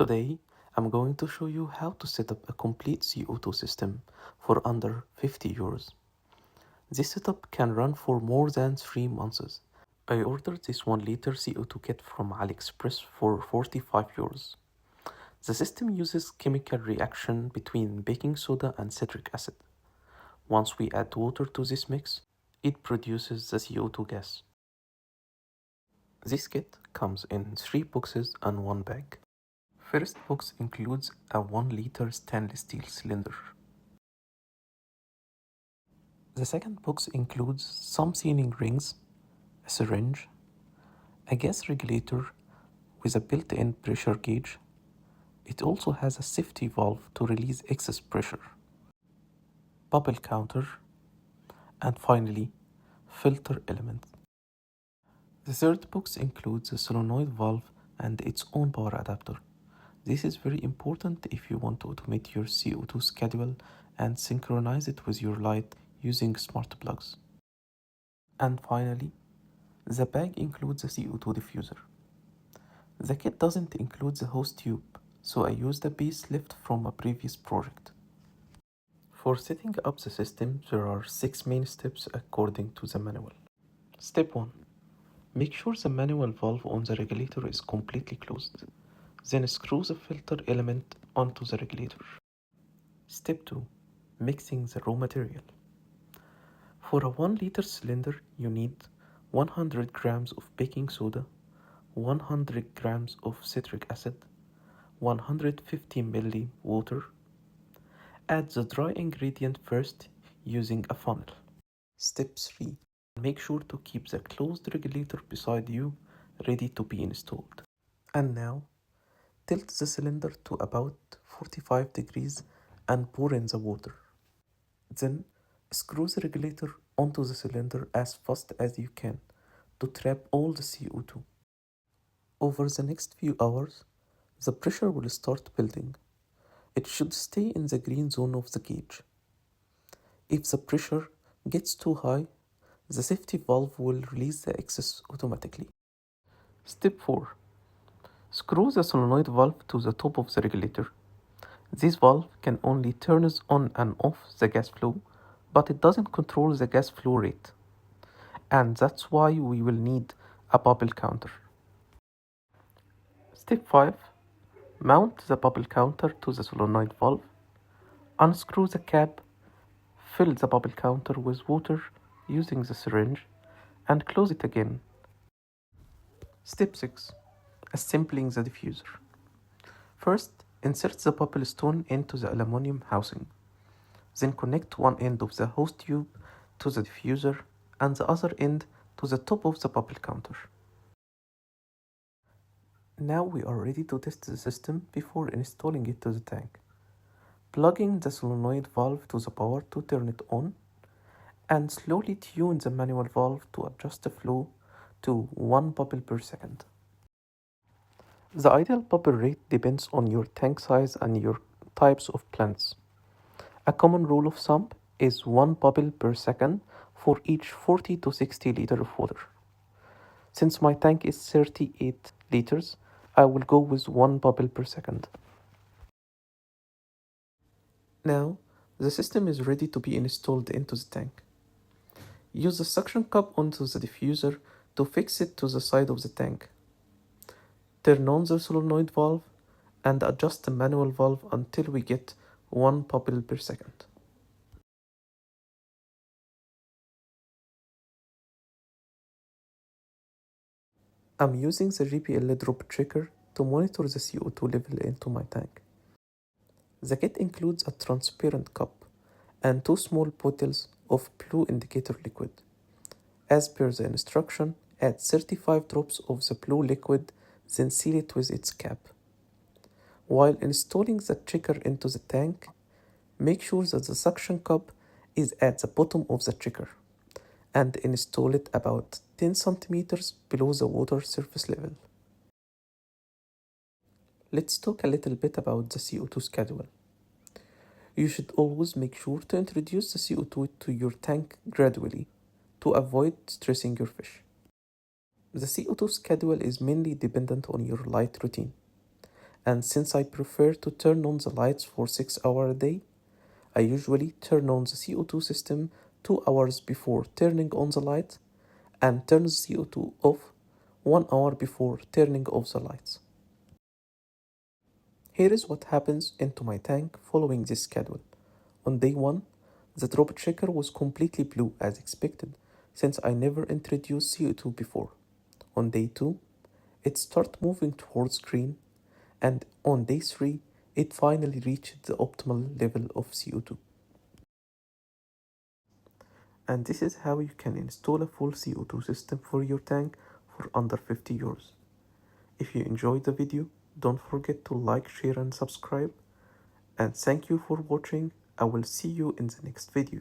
Today, I'm going to show you how to set up a complete CO2 system for under 50 euros. This setup can run for more than 3 months. I ordered this 1 liter CO2 kit from AliExpress for 45 euros. The system uses chemical reaction between baking soda and citric acid. Once we add water to this mix, it produces the CO2 gas. This kit comes in 3 boxes and 1 bag. First box includes a 1 liter stainless steel cylinder. The second box includes some sealing rings, a syringe, a gas regulator with a built-in pressure gauge. It also has a safety valve to release excess pressure, bubble counter, and finally, filter element. The third box includes a solenoid valve and its own power adapter. This is very important if you want to automate your CO2 schedule and synchronize it with your light using smart plugs. And finally, the bag includes a CO2 diffuser. The kit doesn't include the hose tube, so I used a piece left from a previous project. For setting up the system, there are 6 main steps according to the manual. Step 1. Make sure the manual valve on the regulator is completely closed. Then screw the filter element onto the regulator. Step 2. Mixing the raw material. For a 1 liter cylinder, you need 100 grams of baking soda, 100 grams of citric acid, 150 ml water. Add the dry ingredient first using a funnel. Step 3. Make sure to keep the closed regulator beside you, ready to be installed. And now, tilt the cylinder to about 45 degrees and pour in the water. Then, screw the regulator onto the cylinder as fast as you can to trap all the CO2. Over the next few hours, the pressure will start building. It should stay in the green zone of the gauge. If the pressure gets too high, the safety valve will release the excess automatically. Step 4. Screw the solenoid valve to the top of the regulator. This valve can only turn on and off the gas flow, but it doesn't control the gas flow rate. And that's why we will need a bubble counter. Step 5. Mount the bubble counter to the solenoid valve. Unscrew the cap. Fill the bubble counter with water using the syringe and close it again. Step 6. Assembling the diffuser. First, insert the bubble stone into the aluminum housing. Then connect one end of the hose tube to the diffuser and the other end to the top of the bubble counter. Now we are ready to test the system before installing it to the tank. Plugging the solenoid valve to the power to turn it on, and slowly tune the manual valve to adjust the flow to 1 bubble per second. The ideal bubble rate depends on your tank size and your types of plants. A common rule of thumb is 1 bubble per second for each 40 to 60 liters of water. Since my tank is 38 liters, I will go with 1 bubble per second. Now, the system is ready to be installed into the tank. Use the suction cup onto the diffuser to fix it to the side of the tank. Turn on the solenoid valve and adjust the manual valve until we get 1 bubble per second. I'm using the GPL drop checker to monitor the CO2 level into my tank. The kit includes a transparent cup and 2 small bottles of blue indicator liquid. As per the instruction, add 35 drops of the blue liquid, then seal it with its cap. While installing the checker into the tank, make sure that the suction cup is at the bottom of the checker and install it about 10 centimeters below the water surface level. Let's talk a little bit about the CO2 schedule. You should always make sure to introduce the CO2 to your tank gradually to avoid stressing your fish. The CO2 schedule is mainly dependent on your light routine. And since I prefer to turn on the lights for 6 hours a day, I usually turn on the CO2 system 2 hours before turning on the light and turn the CO2 off 1 hour before turning off the lights. Here is what happens into my tank following this schedule. On day 1, the drop checker was completely blue as expected, since I never introduced CO2 before. On day 2, it started moving towards green, and on day 3, it finally reached the optimal level of CO2. And this is how you can install a full CO2 system for your tank for under 50 euros. If you enjoyed the video, don't forget to like, share and subscribe. And thank you for watching. I will see you in the next video.